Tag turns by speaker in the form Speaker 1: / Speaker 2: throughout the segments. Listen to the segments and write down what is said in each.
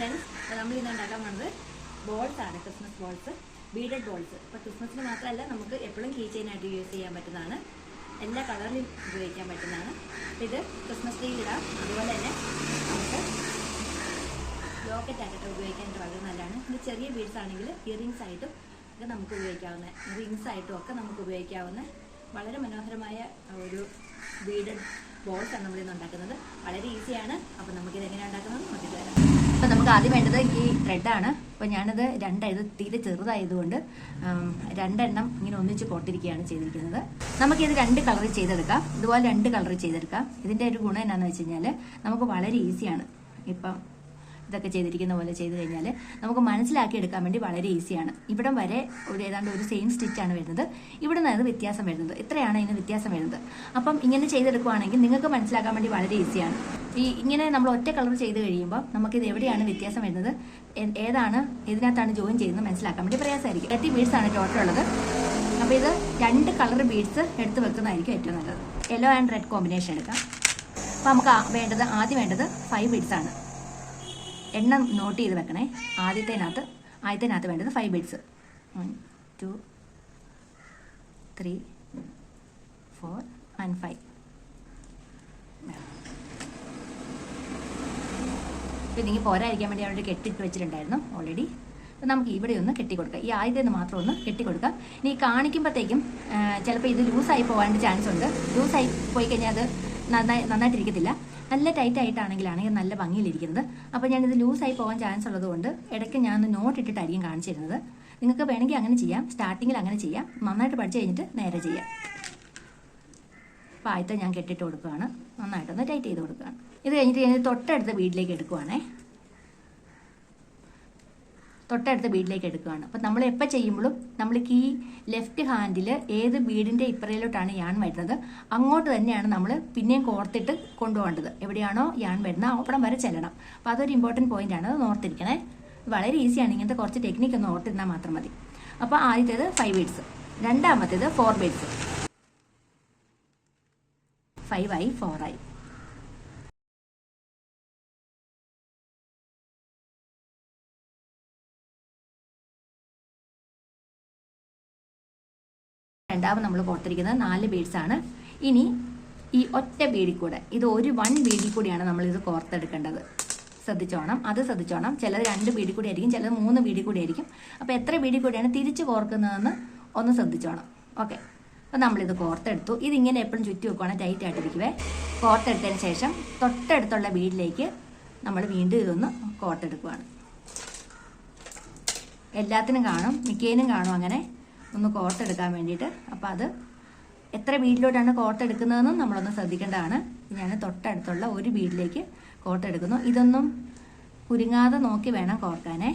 Speaker 1: Friends, നമ്മൾ ഇന്ന് ഉണ്ടാക്കാൻ പോകുന്നത് ബോൾസ് ആണ്. Christmas balls, beaded balls. ഇപ്പോൾ ക്രിസ്മസിന് മാത്രമല്ല, നമുക്ക് എപ്പോഴും കീ ചെയിനായിട്ട് യൂസ് ചെയ്യാൻ പറ്റുന്നതാണ്. എല്ലാ കളറിലും ഉപയോഗിക്കാൻ പറ്റുന്നതാണ്. ഇത് ക്രിസ്മസ് ട്രീയിൽ ഇടാം. അതുപോലെ തന്നെ നമുക്ക് ലോക്കറ്റ് ആക്കിയിട്ട് ഉപയോഗിക്കാനായിട്ട് വളരെ നല്ലതാണ്. ഇത് ചെറിയ ബീഡ്സ് ആണെങ്കിൽ ഇയറിങ്സ് ആയിട്ടും ഒക്കെ നമുക്ക് ഉപയോഗിക്കാവുന്ന, റിങ്സ് ആയിട്ടും ഒക്കെ നമുക്ക് ഉപയോഗിക്കാവുന്ന വളരെ മനോഹരമായ ഒരു ബീഡഡ് ബോൾസ് ആണ് നമ്മളിന്ന് ഉണ്ടാക്കുന്നത്. വളരെ ഈസിയാണ്. അപ്പോൾ നമുക്കിത് എങ്ങനെയാണ് ഉണ്ടാക്കുന്നത് നോക്കിയിട്ട് വരാം. അപ്പോൾ നമുക്ക് ആദ്യം വേണ്ടത് ഈ ത്രെഡാണ്. അപ്പോൾ ഞാനിത് ഇത് തീരെ ചെറുതായതുകൊണ്ട് രണ്ടെണ്ണം ഇങ്ങനെ ഒന്നിച്ച് കോർത്തിരിക്കുകയാണ് ചെയ്തിരിക്കുന്നത്. നമുക്കിത് 2 കളറിൽ ചെയ്തെടുക്കാം. ഇതുപോലെ 2 കളറിൽ ചെയ്തെടുക്കാം. ഇതിൻ്റെ ഒരു ഗുണം എന്താണെന്ന് വെച്ച് കഴിഞ്ഞാൽ നമുക്ക് വളരെ ഈസിയാണ്. ഇപ്പം ഇതൊക്കെ ചെയ്തിരിക്കുന്ന പോലെ ചെയ്ത് കഴിഞ്ഞാൽ നമുക്ക് മനസ്സിലാക്കി എടുക്കാൻ വേണ്ടി വളരെ ഈസിയാണ്. ഇവിടം വരെ ഏതാണ്ട് ഒരു സെയിം സ്റ്റിച്ചാണ് വരുന്നത്. ഇവിടെ നിന്നാണ് വ്യത്യാസം വരുന്നത്. ഇത്രയാണ് ഇതിന് വ്യത്യാസം വരുന്നത്. അപ്പം ഇങ്ങനെ ചെയ്തെടുക്കുകയാണെങ്കിൽ നിങ്ങൾക്ക് മനസ്സിലാക്കാൻ വേണ്ടി വളരെ ഈസിയാണ്. ഇങ്ങനെ നമ്മൾ ഒറ്റ കളർ ചെയ്ത് കഴിയുമ്പോൾ നമുക്കിത് എവിടെയാണ് വ്യത്യാസം വരുന്നത്, ഇതിനകത്താണ് ജോയിൻ ചെയ്യുന്നത് മനസ്സിലാക്കാൻ വേണ്ടി പ്രയാസമായിരിക്കും. 30 ബീഡ്സ് ആണ് ടോട്ടൽ ഉള്ളത്. അപ്പോൾ ഇത് 2 കളർ ബീഡ്സ് എടുത്ത് വെക്കുന്നതായിരിക്കും ഏറ്റവും നല്ലത്. യെല്ലോ ആൻഡ് റെഡ് കോമ്പിനേഷൻ എടുക്കാം. അപ്പോൾ നമുക്ക് ആദ്യം വേണ്ടത് 5 ബീഡ്സ് ആണ്. എണ്ണം നോട്ട് ചെയ്ത് വെക്കണേ. ആദ്യത്തേനകത്ത് വേണ്ടത് 5 ബീഡ്സ്. 1 2 3 4 and 5. പിന്നെ പോരായിരിക്കാൻ വേണ്ടി അവിടെ കെട്ടിട്ട് വെച്ചിട്ടുണ്ടായിരുന്നു ഓൾറെഡി. അപ്പോൾ നമുക്ക് ഇവിടെ ഒന്ന് കെട്ടിക്കൊടുക്കാം. ഈ ആദ്യത്തേന്ന് മാത്രം ഒന്ന് കെട്ടിക്കൊടുക്കാം. ഇനി കാണിക്കുമ്പോഴത്തേക്കും ചിലപ്പോൾ ഇത് ലൂസായി പോകാനുള്ള ചാൻസ് ഉണ്ട്. ലൂസായി പോയി കഴിഞ്ഞാൽ അത് നന്നായിട്ടിരിക്കത്തില്ല. നല്ല ടൈറ്റ് ആയിട്ടാണെങ്കിലാണെങ്കിൽ നല്ല ഭംഗിയിലിരിക്കുന്നത്. അപ്പോൾ ഞാനിത് ലൂസായി പോകാൻ ചാൻസ് ഉള്ളതുകൊണ്ട് ഇടയ്ക്ക് ഞാനൊന്ന് നോട്ട് ഇട്ടിട്ടായിരിക്കും കാണിച്ചു തരുന്നത്. നിങ്ങൾക്ക് വേണമെങ്കിൽ അങ്ങനെ ചെയ്യാം. സ്റ്റാർട്ടിങ്ങിൽ അങ്ങനെ ചെയ്യാം. നന്നായിട്ട് പഠിച്ചു കഴിഞ്ഞിട്ട് നേരെ ചെയ്യാം. അപ്പോൾ ആദ്യത്തെ ഞാൻ കെട്ടിട്ട് കൊടുക്കുകയാണ്. നന്നായിട്ടൊന്ന് ടൈറ്റ് ചെയ്ത് കൊടുക്കുകയാണ്. ഇത് കഴിഞ്ഞിട്ട് ഞാൻ തൊട്ടടുത്ത ബീഡിലേക്ക് എടുക്കുകയാണ്. അപ്പോൾ നമ്മൾ എപ്പോൾ ചെയ്യുമ്പോഴും നമ്മൾ ഈ ലെഫ്റ്റ് ഹാൻഡിൽ ഏത് ബീഡിൻ്റെ ഇപ്പറയിലോട്ടാണ് യാൺ വരുന്നത് അങ്ങോട്ട് തന്നെയാണ് നമ്മൾ പിന്നെയും കോർത്തിട്ട് കൊണ്ടുപോകേണ്ടത്. എവിടെയാണോ യാൺ വരുന്നത് അവിടം വരെ ചെല്ലണം. അപ്പോൾ അതൊരു ഇമ്പോർട്ടൻറ്റ് പോയിന്റ് ആണ്. അത് ഓർത്തിരിക്കണേ. വളരെ ഈസിയാണ്. ഇങ്ങനത്തെ കുറച്ച് ടെക്നിക്ക് ഒന്ന് ഓർത്തിരുന്നാൽ മാത്രം മതി. അപ്പോൾ ആദ്യത്തേത് 5 ബീഡ്സ്, രണ്ടാമത്തേത് 4 ബീഡ്സ്. 5 ആയി, 4 ആയി. രണ്ടാമത് നമ്മൾ കോർത്തിരിക്കുന്നത് 4 ബീഡ്സ് ആണ്. ഇനി ഈ ഒറ്റ ബീഡിൽ കൂടെ ഇത് 1 ബീഡിൽ കൂടിയാണ് നമ്മൾ ഇത് കോർത്തെടുക്കേണ്ടത്. ശ്രദ്ധിച്ചോണം. ചിലത് 2 ബീഡിൽ കൂടി ആയിരിക്കും, ചിലത് 3 ബീഡിൽ കൂടി ആയിരിക്കും. അപ്പോൾ എത്ര ബീഡിൽ കൂടിയാണ് തിരിച്ച് കോർക്കുന്നതെന്ന് ഒന്ന് ശ്രദ്ധിച്ചോണം. ഓക്കെ. അപ്പോൾ നമ്മളിത് കോർത്തെടുത്തു. ഇതിങ്ങനെ എപ്പോഴും ചുറ്റി വെക്കുകയാണ്, ടൈറ്റ് ആയിട്ടിരിക്കുവേ. കോർത്തെടുത്തതിന് ശേഷം തൊട്ടടുത്തുള്ള ബീഡിലേക്ക് നമ്മൾ വീണ്ടും ഇതൊന്ന് കോർത്തെടുക്കുകയാണ്. എല്ലാത്തിനും കാണും, മിക്കതിനും കാണും അങ്ങനെ ഒന്ന് കോർത്തെടുക്കാൻ വേണ്ടിയിട്ട്. അപ്പോൾ അത് എത്ര ബീഡിലോട്ടാണ് കോർത്തെടുക്കുന്നതെന്നും നമ്മളൊന്ന് ശ്രദ്ധിക്കേണ്ടതാണ്. ഞാൻ തൊട്ടടുത്തുള്ള ഒരു ബീഡിലേക്ക് കോർത്തെടുക്കുന്നു. ഇതൊന്നും കുരുങ്ങാതെ നോക്കി വേണം കോർക്കാനേ.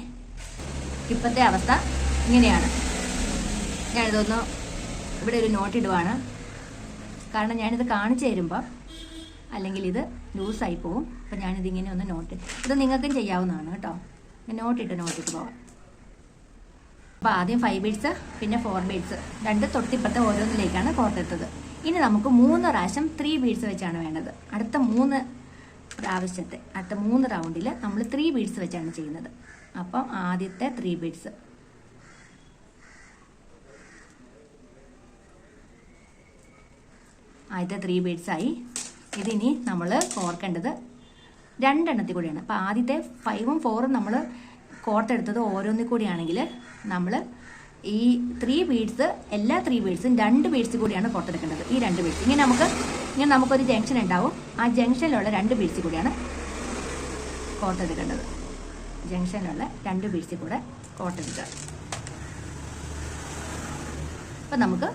Speaker 1: ഇപ്പോഴത്തെ അവസ്ഥ ഇങ്ങനെയാണ്. ഞാനിതൊന്ന് ഇവിടെ ഒരു നോട്ട് ഇടുവാണ്. കാരണം ഞാനിത് കാണിച്ചു തരുമ്പോൾ അല്ലെങ്കിൽ ഇത് ലൂസായി പോവും. അപ്പോൾ ഞാനിതിങ്ങനെ ഒന്ന് ഇത് നിങ്ങൾക്കും ചെയ്യാവുന്നതാണ് കേട്ടോ. നോട്ടിട്ട് പോവാം. അപ്പോൾ ആദ്യം 5 ബീഡ്സ്, പിന്നെ 4 ബീഡ്സ്, 2 തൊട്ടിപ്പത്തെ ഓരോന്നിലേക്കാണ് കോർത്തെടുത്തത്. ഇനി നമുക്ക് 3 പ്രാവശ്യം 3 ബീഡ്സ് വെച്ചാണ് വേണ്ടത്. അടുത്ത 3 റൗണ്ടിൽ നമ്മൾ 3 ബീഡ്സ് വെച്ചാണ് ചെയ്യുന്നത്. അപ്പം ആദ്യത്തെ 3 ബീഡ്സ്, ആദ്യത്തെ 3 ബീഡ്സ് ആയി. ഇതിനി നമ്മൾ കോർക്കേണ്ടത് 2 എണ്ണത്തിൽ കൂടിയാണ്. അപ്പോൾ ആദ്യത്തെ 5ഉം 4ഉം നമ്മൾ കോർത്തെടുത്തത് ഓരോന്നിൽ കൂടിയാണെങ്കിൽ നമ്മൾ ഈ 3 ബീഡ്സ്, എല്ലാ 3 ബീഡ്സും 2 ബീഡ്സ് കൂടിയാണ് കോർത്തെടുക്കേണ്ടത്. ഈ 2 ബീഡ്സ് ഇങ്ങനെ നമുക്കൊരു ജംഗ്ഷൻ ഉണ്ടാവും. ആ ജംഗ്ഷനിലുള്ള 2 ബീഡ്സ് കൂടിയാണ് കോർത്തെടുക്കേണ്ടത്. ജംഗ്ഷനിലുള്ള 2 ബീഡ്സ് കൂടെ കോർത്തെടുക്കുക. അപ്പം നമുക്ക്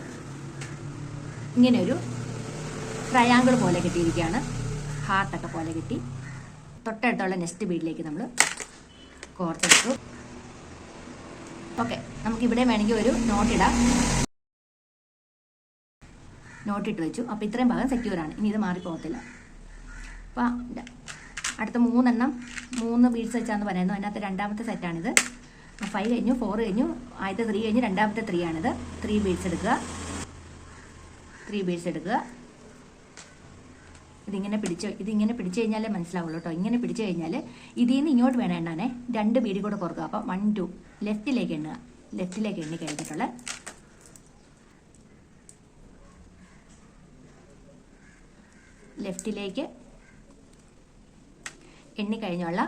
Speaker 1: ഇങ്ങനെയൊരു ട്രയാങ്കിൾ പോലെ കിട്ടിയിരിക്കുകയാണ്. ഹാർട്ടൊക്കെ പോലെ കിട്ടി. തൊട്ടടുത്തുള്ള നെക്സ്റ്റ് ബീഡിലേക്ക് നമ്മൾ കോർത്തെടുത്തു. ഓക്കെ. നമുക്കിവിടെ വേണമെങ്കിൽ ഒരു നോട്ടിട്ട് വെച്ചു. അപ്പോൾ ഇത്രയും ഭാഗം സെക്യൂറാണ്. ഇനി ഇത് മാറിപ്പോകത്തില്ല. അപ്പോൾ അടുത്ത 3 ബീഡ്സ് വെച്ചാന്ന് പറയുന്നത്. അതിനകത്ത് രണ്ടാമത്തെ സെറ്റാണിത്. 5 കഴിഞ്ഞു, 4 കഴിഞ്ഞു, ആദ്യത്തെ 3 കഴിഞ്ഞു, രണ്ടാമത്തെ 3 ആണിത്. 3 ബീഡ്സ് എടുക്കുക. ഇതിങ്ങനെ പിടിച്ചു കഴിഞ്ഞാലേ മനസ്സിലാവുള്ളൂ കേട്ടോ. ഇങ്ങനെ പിടിച്ചു കഴിഞ്ഞാൽ ഇതിൽ നിന്ന് ഇങ്ങോട്ട് വേണം എണ്ണാനേ. 2 ബീഡി കൂടെ കുറക്കുക. അപ്പം 1 2 ലെഫ്റ്റിലേക്ക് എണ്ണുക. ലെഫ്റ്റിലേക്ക് എണ്ണി കഴിഞ്ഞിട്ടുള്ള ലെഫ്റ്റിലേക്ക് എണ്ണിക്കഴിഞ്ഞുള്ള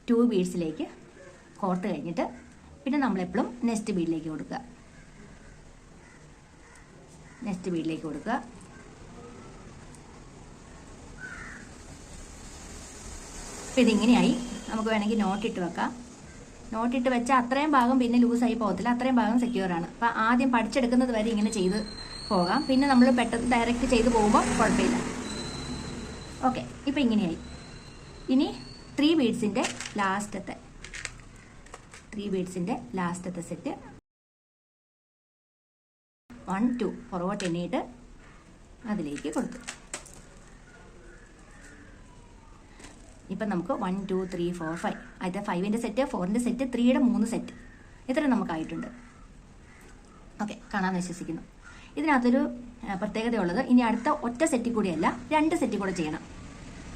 Speaker 1: 2 ബീഡ്സിലേക്ക് കോർത്ത് കഴിഞ്ഞിട്ട് പിന്നെ നമ്മളെപ്പോഴും നെക്സ്റ്റ് ബീഡിലേക്ക് കൊടുക്കുക. നെക്സ്റ്റ് ബീഡിലേക്ക് കൊടുക്കുക. അപ്പോൾ ഇതിങ്ങനെയായി. നമുക്ക് വേണമെങ്കിൽ നോട്ടിട്ട് വെക്കാം. നോട്ടിട്ട് വെച്ചാൽ അത്രയും ഭാഗം പിന്നെ ലൂസായി പോകത്തില്ല, അത്രയും ഭാഗം സെക്യൂറാണ്. അപ്പോൾ ആദ്യം പഠിച്ചെടുക്കുന്നത് വരെ ഇങ്ങനെ ചെയ്ത് പോകാം. പിന്നെ നമ്മൾ പെട്ടെന്ന് ഡയറക്റ്റ് ചെയ്ത് പോകുമ്പോൾ കുഴപ്പമില്ല. ഓക്കെ, ഇപ്പോൾ ഇങ്ങനെയായി. ഇനി 3 ബീഡ്സിൻ്റെ ലാസ്റ്റത്തെ സെറ്റ് 1 2 പുറകോട്ട് എണ്ണിയിട്ട് അതിലേക്ക് കൊടുത്തു. ഇപ്പം നമുക്ക് 1 2 3 4 5 ആദ്യത്തെ 5ൻ്റെ സെറ്റ്, 4ൻ്റെ സെറ്റ്, 3യുടെ 3 സെറ്റ് ഇത്ര നമുക്കായിട്ടുണ്ട്. ഓക്കെ, കാണാൻ വിശ്വസിക്കുന്നു. ഇതിനകത്തൊരു പ്രത്യേകതയുള്ളത്, ഇനി അടുത്ത ഒറ്റ സെറ്റിൽ കൂടിയല്ല 2 സെറ്റിൽ കൂടെ ചെയ്യണം.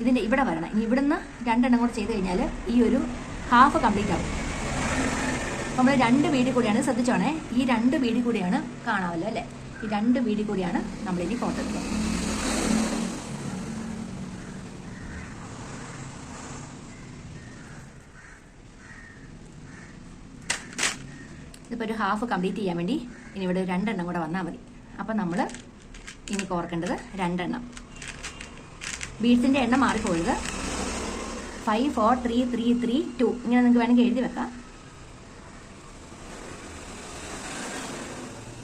Speaker 1: ഇതിൻ്റെ ഇവിടെ വരണം. ഇനി ഇവിടുന്ന് 2 എണ്ണം കൂടെ ചെയ്ത് കഴിഞ്ഞാൽ ഈ ഒരു ഹാഫ് കംപ്ലീറ്റ് ആവും. നമ്മൾ 2 ബീഡി കൂടിയാണ്, ശ്രദ്ധിച്ചോണേ, ഈ 2 ബീഡി കൂടിയാണ് കാണാമല്ലോ അല്ലേ, ഈ 2 ബീഡി കൂടിയാണ് നമ്മളിനി കോർത്തെടുക്കുക. ഇതിപ്പോൾ ഒരു ഹാഫ് കംപ്ലീറ്റ് ചെയ്യാൻ വേണ്ടി ഇനി ഇവിടെ 2 എണ്ണം കൂടെ വന്നാൽ മതി. അപ്പം നമ്മൾ ഇനി കോർക്കേണ്ടത് 2 എണ്ണം. ബീഡ്സിൻ്റെ എണ്ണം മാറിപ്പോയത് 5 4 3 3 3 2 ഇങ്ങനെ നിങ്ങൾക്ക് വേണമെങ്കിൽ എഴുതി വെക്കാം.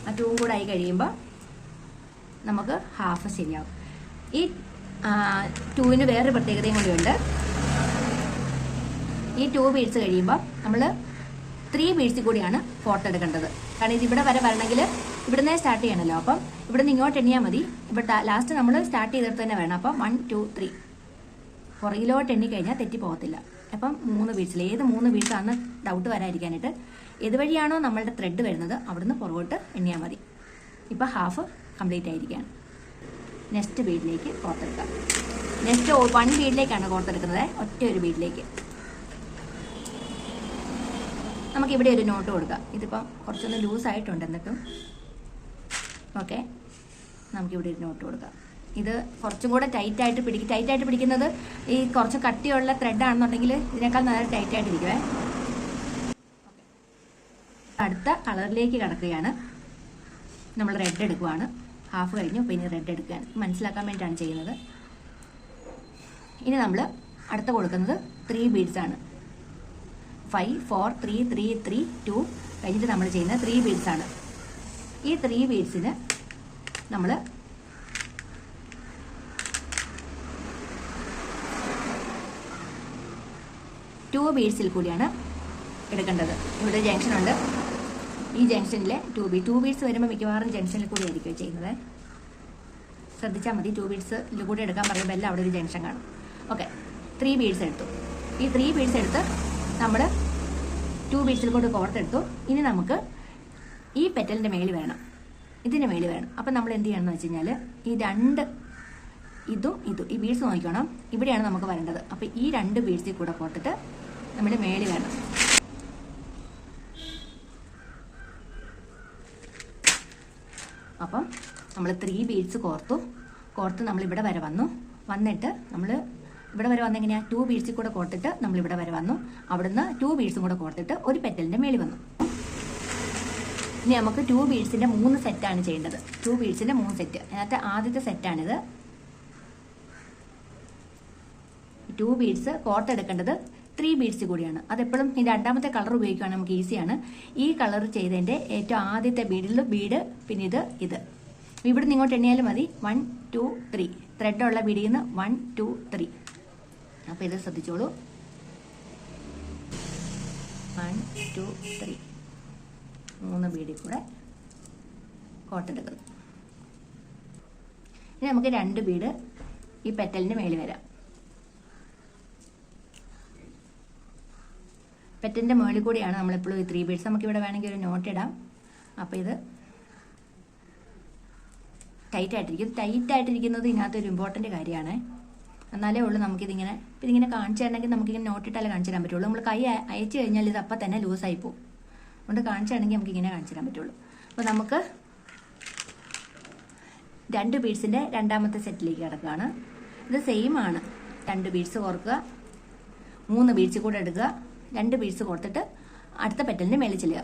Speaker 1: ആ 2 കൂടെ ആയി കഴിയുമ്പോൾ നമുക്ക് ഹാഫ് ശരിയാവും. ഈ 2ന് വേറൊരു പ്രത്യേകതയും കൂടിയുണ്ട്. ഈ 2 ബീഡ്സ് കഴിയുമ്പോൾ നമ്മൾ 3 ബീഡ്സിൽ കൂടിയാണ് കോർത്തെടുക്കേണ്ടത്. കാരണം ഇത് ഇവിടെ വരെ വരണമെങ്കിൽ ഇവിടുന്നേ സ്റ്റാർട്ട് ചെയ്യണമല്ലോ. അപ്പം ഇവിടെ നിന്ന് ഇങ്ങോട്ട് എണ്ണിയാൽ മതി. ഇവിടെ ലാസ്റ്റ് നമ്മൾ സ്റ്റാർട്ട് ചെയ്തിട്ട് തന്നെ വേണം. അപ്പം 1 2 3 പുറകിലോട്ട് എണ്ണിക്കഴിഞ്ഞാൽ തെറ്റി പോകത്തില്ല. അപ്പം 3 ബീഡ്സിൽ ഏത് 3 ബീഡ്സാണെന്ന് ഡൗട്ട് വരാതിരിക്കാനായിട്ട് ഏതുവഴിയാണോ നമ്മളുടെ ത്രെഡ് വരുന്നത് അവിടുന്ന് പുറകോട്ട് എണ്ണിയാൽ മതി. ഇപ്പം ഹാഫ് കംപ്ലീറ്റ് ആയിരിക്കുകയാണ്. നെക്സ്റ്റ് ബീഡിലേക്ക് കോർത്തെടുക്കാം. നെക്സ്റ്റ് 1 ബീഡിലേക്കാണ് കോർത്തെടുക്കുന്നത്, ഒറ്റ ഒരു ബീഡിലേക്ക്. നമുക്കിവിടെ ഒരു നോട്ട് കൊടുക്കാം. ഇതിപ്പം കുറച്ചൊന്ന് ലൂസായിട്ടുണ്ട് എന്നിട്ടും. ഓക്കെ, നമുക്കിവിടെ ഒരു നോട്ട് കൊടുക്കാം. ഇത് കുറച്ചും കൂടെ ടൈറ്റായിട്ട് പിടിക്കുന്നത് ഈ കുറച്ച് കട്ടിയുള്ള ത്രെഡ് ആണെന്നുണ്ടെങ്കിൽ ഇതിനേക്കാൾ നല്ല ടൈറ്റായിട്ടിരിക്കുവേ. അടുത്ത കളറിലേക്ക് കിടക്കുകയാണ്. നമ്മൾ റെഡ് എടുക്കുവാണ്. ഹാഫ് കഴിഞ്ഞു, പിന്നെ റെഡ് എടുക്കുകയാണ്. മനസ്സിലാക്കാൻ വേണ്ടിയിട്ടാണ് ചെയ്യുന്നത്. ഇനി നമ്മൾ അടുത്ത കൊടുക്കുന്നത് 3 ബീഡ്സാണ്. 5 4 3 3 3 2 കഴിഞ്ഞിട്ട് നമ്മൾ ചെയ്യുന്ന 3 ബീഡ്സാണ്. ഈ 3 ബീഡ്സിന് നമ്മൾ ടു ബീഡ്സിൽ കൂടിയാണ് എടുക്കേണ്ടത്. ഇവിടെ ജംഗ്ഷൻ ഉണ്ട്. ഈ ജംഗ്ഷനിലെ 2 ബീഡ്സ് വരുമ്പോൾ മിക്കവാറും ജംഗ്ഷനിൽ കൂടി ആയിരിക്കും ചെയ്യുന്നത്. ശ്രദ്ധിച്ചാൽ മതി. 2 ബീഡ്സിൽ കൂടി എടുക്കാൻ പറയുമ്പോൾ എല്ലാം അവിടെ ഒരു ജംഗ്ഷൻ കാണും. ഓക്കെ, 3 ബീഡ്സ് എടുത്തു. ഈ 3 ബീഡ്സ് എടുത്ത് നമ്മൾ 2 ബീഡ്സിൽ കൂടി കോർത്തെടുത്തു. ഇനി നമുക്ക് ഈ പെറ്റലിൻ്റെ മേളിൽ വേണം, ഇതിൻ്റെ മേളിൽ വേണം. അപ്പം നമ്മൾ എന്ത് ചെയ്യണമെന്ന് വെച്ച് കഴിഞ്ഞാൽ ഈ 2 ഇതും ഈ ബീഡ്സ് നോക്കിക്കണം, ഇവിടെയാണ് നമുക്ക് വരേണ്ടത്. അപ്പം ഈ 2 ബീഡ്സിൽ കൂടെ കോർത്തിട്ട് നമ്മുടെ മേളിൽ വേണം. അപ്പം നമ്മൾ 3 ബീഡ്സ് കോർത്ത് നമ്മൾ ഇവിടെ വരെ വന്നിട്ട് നമ്മൾ ഇവിടെ വരെ വന്നെങ്ങനെയാണ് 2 ബീഡ്സിൽ കൂടെ കോർത്തിട്ട് നമ്മൾ ഇവിടെ വരെ വന്നു. അവിടുന്ന് 2 ബീഡ്സും കൂടെ കോർത്തിട്ട് ഒരു പെറ്റലിൻ്റെ മേളിൽ വന്നു. ഇനി നമുക്ക് 2 ബീഡ്സിൻ്റെ 3 സെറ്റാണ് ചെയ്യേണ്ടത്. 2 ബീഡ്സിൻ്റെ 3 സെറ്റ്. അതിനകത്ത് ആദ്യത്തെ സെറ്റാണിത്. 2 ബീഡ്സ് കോർത്തെടുക്കേണ്ടത് 3 ബീഡ്സ് കൂടിയാണ്. അതെപ്പോഴും ഈ രണ്ടാമത്തെ കളർ ഉപയോഗിക്കുകയാണെങ്കിൽ നമുക്ക് ഈസിയാണ്. ഈ കളർ ചെയ്തതിൻ്റെ ഏറ്റവും ആദ്യത്തെ ബീഡ്, പിന്നെ ഇത് ഇവിടെ നിന്ന് ഇങ്ങോട്ട് എണ്ണിയാലും മതി. 1 2 3 ത്രെഡുള്ള ബീഡിൽ നിന്ന് 1 2 3. അപ്പോൾ ഇത് ശ്രദ്ധിച്ചോളൂ. 1 2 3 3 ബീഡിൽ കൂടെ കോർത്തെടുക്കുന്നു. ഇനി നമുക്ക് 2 ബീഡ് ഈ പെറ്റലിൻ്റെ മേളിൽ വരാം. പെറ്റലിൻ്റെ മുകളിൽ കൂടിയാണ് നമ്മളെപ്പോഴും ഈ 3 ബീഡ്സ്. നമുക്കിവിടെ വേണമെങ്കിൽ ഒരു നോട്ട് ഇടാം. അപ്പോൾ ഇത് ടൈറ്റായിട്ടിരിക്കുന്നത് ഇതിനകത്തൊരു ഇമ്പോർട്ടൻ്റ് കാര്യമാണ്. എന്നാലേ ഉള്ളൂ നമുക്കിതിങ്ങനെ കാണിച്ചു തരണമെങ്കിൽ നമുക്കിങ്ങനെ നോട്ടിട്ടല്ലേ കാണിച്ചു തരാൻ പറ്റുള്ളൂ. നമ്മൾ കൈ അയച്ചു കഴിഞ്ഞാൽ ഇത് അപ്പം തന്നെ ലൂസായി പോകും. അതുകൊണ്ട് കാണിച്ചു തരണമെങ്കിൽ നമുക്കിങ്ങനെ കാണിച്ചു തരാൻ പറ്റുള്ളൂ. അപ്പോൾ നമുക്ക് 2 ബീഡ്സിൻ്റെ രണ്ടാമത്തെ സെറ്റിലേക്ക് കിടക്കുകയാണ്. ഇത് സെയിം ആണ്. 2 ബീഡ്സ് കോർക്കുക, 3 ബീഡ്സ് കൂടെ എടുക്കുക, 2 ബീഡ്സ് കോർത്തിട്ട് അടുത്ത പെറ്റലിന് മേളിൽ ചെല്ലുക.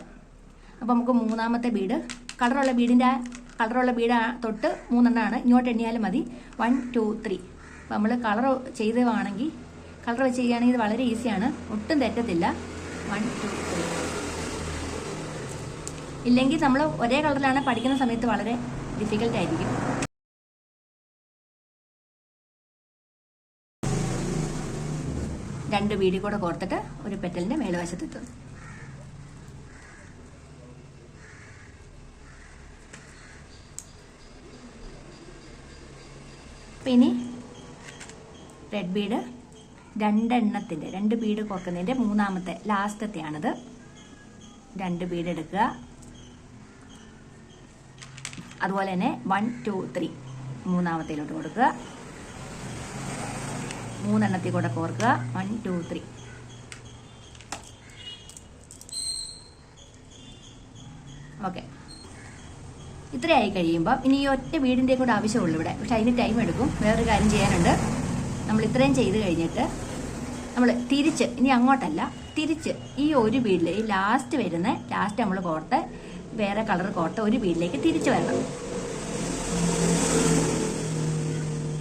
Speaker 1: അപ്പോൾ നമുക്ക് മൂന്നാമത്തെ ബീഡ് കളറുള്ള ബീഡ് തൊട്ട് 3 എണ്ണമാണ്. ഇങ്ങോട്ട് എണ്ണിയാലും മതി. 1 2 3. അപ്പോൾ നമ്മൾ കളർ വെച്ച് ചെയ്യുകയാണെങ്കിൽ ഇത് വളരെ ഈസിയാണ്, ഒട്ടും തെറ്റത്തില്ല. 1 2 3. ഇല്ലെങ്കിൽ നമ്മൾ ഒരേ കളറിലാണ് പഠിക്കുന്ന സമയത്ത് വളരെ ഡിഫിക്കൽട്ടായിരിക്കും. രണ്ട് ബീഡി കൂടെ കോർത്തിട്ട് ഒരു പെറ്റലിന്റെ മേൽവശത്തെത്തും. ഇനി റെഡ് ബീഡ് 2 ബീഡ് കോർക്കുന്നതിന്റെ മൂന്നാമത്തെ ലാസ്റ്റത്തെയാണിത്. 2 ബീഡ് എടുക്കുക. അതുപോലെ തന്നെ 1 2 3 മൂന്നാമത്തേലോട്ട് കൊടുക്കുക. 3 എണ്ണത്തിൽ കൂടെ കോർക്കുക. 1 2 3. ഓക്കെ, ഇത്രയായി കഴിയുമ്പോൾ ഇനി ഈ ഒറ്റ ബീഡിൻ്റെ കൂടെ ആവശ്യമുള്ളൂ ഇവിടെ. പക്ഷെ അതിന് ടൈം എടുക്കും. വേറൊരു കാര്യം ചെയ്യാനുണ്ട്. നമ്മൾ ഇത്രയും ചെയ്ത് കഴിഞ്ഞിട്ട് നമ്മൾ തിരിച്ച്, ഇനി അങ്ങോട്ടല്ല, തിരിച്ച് ഈ ഒരു ബീഡിൽ ഈ ലാസ്റ്റ് നമ്മൾ കോർത്ത് വേറെ കളർ കോർത്ത് ഒരു ബീഡിലേക്ക് തിരിച്ച് വരണം.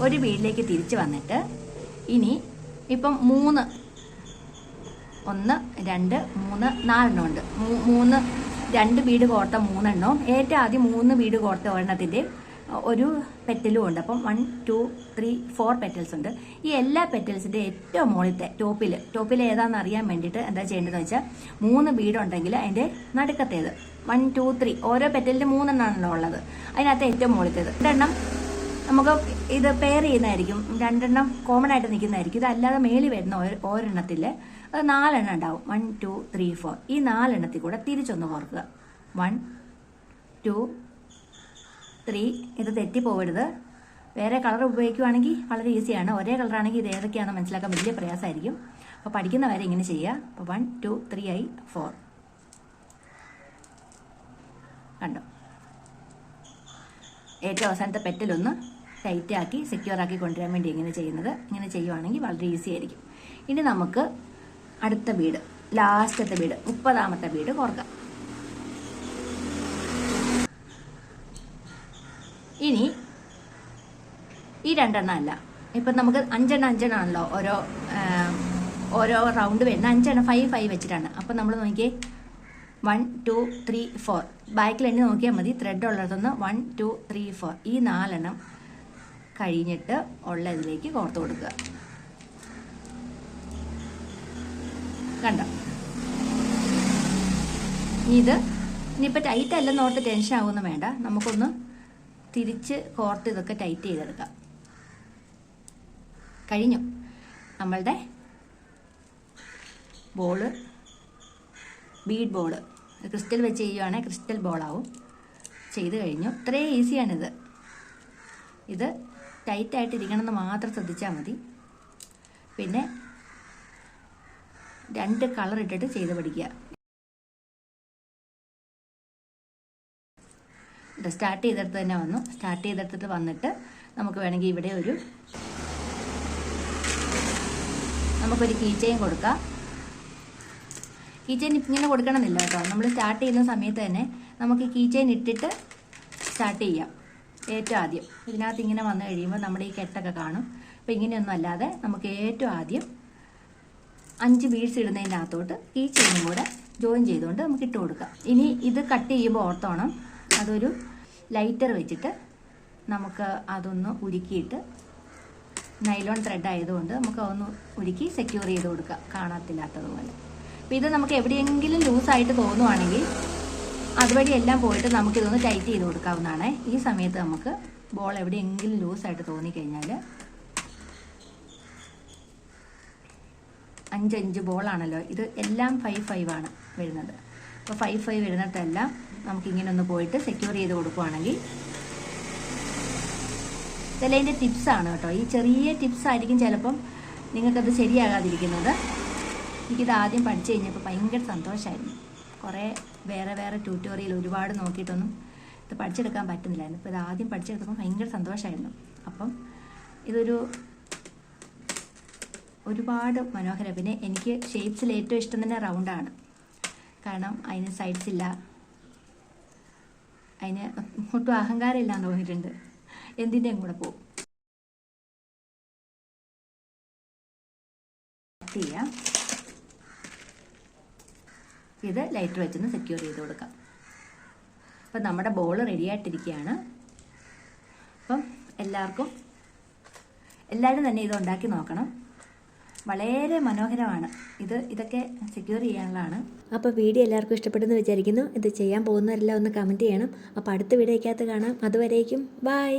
Speaker 1: ഒരു ബീഡിലേക്ക് തിരിച്ച് വന്നിട്ട് ഇനി ഇപ്പം 1 2 3 4 ഉണ്ട്. 2 ബീഡ് കോർത്ത 3 എണ്ണവും ഏറ്റവും ആദ്യം 3 ബീഡ് കോർത്ത ഒരെണ്ണത്തിൻ്റെ ഒരു പെറ്റലും ഉണ്ട്. അപ്പം 1 2 3 4 പെറ്റൽസ് ഉണ്ട്. ഈ എല്ലാ പെറ്റൽസിൻ്റെ ഏറ്റവും മുകളിലത്തെ ടോപ്പിൽ ഏതാണെന്ന് അറിയാൻ വേണ്ടിയിട്ട് എന്താ ചെയ്യേണ്ടതെന്ന് വെച്ചാൽ 3 ബീഡ് ഉണ്ടെങ്കിൽ അതിൻ്റെ നടുക്കത്തേത് 1 2 3 ഓരോ പെറ്റലിൻ്റെ 3 എണ്ണമാണല്ലോ ഉള്ളത്. അതിനകത്ത് ഏറ്റവും മുകളിലത്തേത് 2 എണ്ണം നമുക്ക് ഇത് പെയർ ചെയ്യുന്നതായിരിക്കും. 2 എണ്ണം കോമൺ ആയിട്ട് നിൽക്കുന്നതായിരിക്കും. ഇതല്ലാതെ മേളിൽ വരുന്ന ഒരെണ്ണത്തിൽ 4 എണ്ണം ഉണ്ടാവും. 1 2 3 4. ഈ 4 എണ്ണത്തിൽ കൂടെ തിരിച്ചൊന്ന് കോർക്കുക. 1 2 3. ഇത് തെറ്റിപ്പോകരുത്. വേറെ കളർ ഉപയോഗിക്കുകയാണെങ്കിൽ വളരെ ഈസിയാണ്. ഒരേ കളറാണെങ്കിൽ ഇത് ഏതൊക്കെയാണെന്ന് മനസ്സിലാക്കാൻ വലിയ പ്രയാസമായിരിക്കും. അപ്പോൾ പഠിക്കുന്നവരെ ഇങ്ങനെ ചെയ്യുക. അപ്പോൾ 1 2 3 ആയി 4. കണ്ടോ? ഏറ്റവും അവസാനത്തെ പെറ്റലൊന്ന് ടൈറ്റാക്കി സെക്യൂർ ആക്കി കൊണ്ടുവരാൻ വേണ്ടി ഇങ്ങനെ ചെയ്യുന്നത്. ഇങ്ങനെ ചെയ്യുവാണെങ്കിൽ വളരെ ഈസി ആയിരിക്കും. ഇനി നമുക്ക് അടുത്ത ബീഡ്, ലാസ്റ്റത്തെ ബീഡ്, 30ാമത്തെ ബീഡ് കോർക്കാം. ഇനി ഈ 2 എണ്ണം അല്ല, ഇപ്പം നമുക്ക് 5 എണ്ണം ആണല്ലോ ഓരോ റൗണ്ട് വരുന്ന. 5 എണ്ണം 5 5 വെച്ചിട്ടാണ്. അപ്പം നമ്മൾ നോക്കിയേ 1 2 3 4. ബാക്കിൽ എണ്ണി നോക്കിയാൽ മതി. ത്രെഡ് ഉള്ളതൊന്ന് 1 2 3 4. ഈ 4 എണ്ണം കഴിഞ്ഞിട്ട് ഉള്ള ഇതിലേക്ക് കോർത്ത് കൊടുക്കുക. കണ്ടോ? ഇനിയിപ്പോൾ ടൈറ്റ് അല്ലെന്ന് ഓർത്ത് ടെൻഷൻ ആവുമെന്ന് വേണ്ട. നമുക്കൊന്ന് തിരിച്ച് കോർത്ത് ഇതൊക്കെ ടൈറ്റ് ചെയ്തെടുക്കാം. കഴിഞ്ഞു നമ്മളുടെ ബീഡ് ബോള്. ക്രിസ്റ്റൽ വെച്ച് ചെയ്യുവാണെങ്കിൽ ക്രിസ്റ്റൽ ബോളാവും. ചെയ്ത് കഴിഞ്ഞു. ഇത്രയും ഈസിയാണിത്. ഇത് ടൈറ്റായിട്ടിരിക്കണമെന്ന് മാത്രം ശ്രദ്ധിച്ചാൽ മതി. പിന്നെ 2 കളർ ഇട്ടിട്ട് ചെയ്ത് പഠിക്കുക. ഇത് സ്റ്റാർട്ട് ചെയ്തെടുത്ത് തന്നെ വന്നു. സ്റ്റാർട്ട് ചെയ്തെടുത്തിട്ട് വന്നിട്ട് നമുക്ക് വേണമെങ്കിൽ ഇവിടെ നമുക്കൊരു കീ ചെയിൻ കൊടുക്കാം. കീ ചെയിൻ ഇങ്ങനെ കൊടുക്കണമെന്നില്ല കേട്ടോ. നമ്മൾ സ്റ്റാർട്ട് ചെയ്യുന്ന സമയത്ത് തന്നെ നമുക്ക് കീ ചെയിൻ ഇട്ടിട്ട് സ്റ്റാർട്ട് ചെയ്യാം. ഏറ്റവും ആദ്യം ഇതിനകത്ത് ഇങ്ങനെ വന്നു കഴിയുമ്പോൾ നമ്മുടെ ഈ കെട്ടൊക്കെ കാണും. അപ്പോൾ ഇങ്ങനെയൊന്നും അല്ലാതെ നമുക്ക് ഏറ്റവും ആദ്യം 5 ബീഡ്സ് ഇടുന്നതിനകത്തോട്ട് ഈ ചെയിനും കൂടെ ജോയിൻ ചെയ്തുകൊണ്ട് നമുക്ക് ഇട്ട് കൊടുക്കാം. ഇനി ഇത് കട്ട് ചെയ്യുമ്പോൾ ഓർത്തോണം, അതൊരു ലൈറ്റർ വെച്ചിട്ട് നമുക്ക് അതൊന്ന് ഉരുക്കിയിട്ട്, നൈലോൺ ത്രെഡ് ആയതുകൊണ്ട് നമുക്ക് അതൊന്ന് ഉരുക്കി സെക്യൂർ ചെയ്ത് കൊടുക്കാം, കാണത്തില്ലാത്തതുപോലെ. അപ്പോൾ ഇത് നമുക്ക് എവിടെയെങ്കിലും ലൂസായിട്ട് തോന്നുവാണെങ്കിൽ അതുവഴി എല്ലാം പോയിട്ട് നമുക്കിതൊന്ന് ടൈറ്റ് ചെയ്ത് കൊടുക്കാവുന്നതാണ്. ഈ സമയത്ത് നമുക്ക് ബോൾ എവിടെയെങ്കിലും ലൂസായിട്ട് തോന്നിക്കഴിഞ്ഞാൽ 5 ബോളാണല്ലോ ഇത്, എല്ലാം 5 5 ആണ് വരുന്നത്. അപ്പോൾ 5 5 വരുന്നിടത്തെല്ലാം നമുക്കിങ്ങനെ ഒന്ന് പോയിട്ട് സെക്യൂർ ചെയ്ത് കൊടുക്കുവാണെങ്കിൽ ഇതെല്ലാം ഇതിൻ്റെ ടിപ്സാണ് കേട്ടോ. ഈ ചെറിയ ടിപ്സായിരിക്കും ചിലപ്പം നിങ്ങൾക്കത് ശരിയാകാതിരിക്കുന്നത്. എനിക്കിത് ആദ്യം പഠിച്ചു കഴിഞ്ഞപ്പോൾ ഭയങ്കര സന്തോഷമായിരുന്നു. കുറേ വേറെ ട്യൂട്ടോറിയൽ ഒരുപാട് നോക്കിയിട്ടൊന്നും ഇത് പഠിച്ചെടുക്കാൻ പറ്റുന്നില്ലായിരുന്നു. ഇപ്പോൾ ഇത് ആദ്യം പഠിച്ചെടുത്തപ്പോൾ ഭയങ്കര സന്തോഷമായിരുന്നു. അപ്പം ഇതൊരു ഒരുപാട് മനോഹരം. പിന്നെ എനിക്ക് ഷേപ്സിൽ ഏറ്റവും ഇഷ്ടം തന്നെ റൗണ്ടാണ്. കാരണം അതിന് സൈഡ്സ് ഇല്ല, അതിന് ഒട്ടും അഹങ്കാരം ഇല്ലാന്ന് തോന്നിയിട്ടുണ്ട്. എന്തിൻ്റെയും കൂടെ പോകും. ചെയ്യാം. ഇത് ലൈറ്റർ വെച്ചൊന്ന് സെക്യൂർ ചെയ്ത് കൊടുക്കാം. അപ്പം നമ്മുടെ ബോൾ റെഡി ആയിട്ടിരിക്കുകയാണ്. അപ്പം എല്ലാവരും തന്നെ ഇത് ഉണ്ടാക്കി നോക്കണം. വളരെ മനോഹരമാണ്. ഇതൊക്കെ സെക്യൂർ ചെയ്യാനുള്ളതാണ്. അപ്പോൾ വീഡിയോ എല്ലാവർക്കും ഇഷ്ടപ്പെടുമെന്ന് വിചാരിക്കുന്നു. ഇത് ചെയ്യാൻ പോകുന്നവരെല്ലാം ഒന്ന് കമൻറ്റ് ചെയ്യണം. അപ്പോൾ അടുത്ത വീഡിയോയ്ക്കകത്ത് കാണാം. അതുവരേക്കും ബൈ.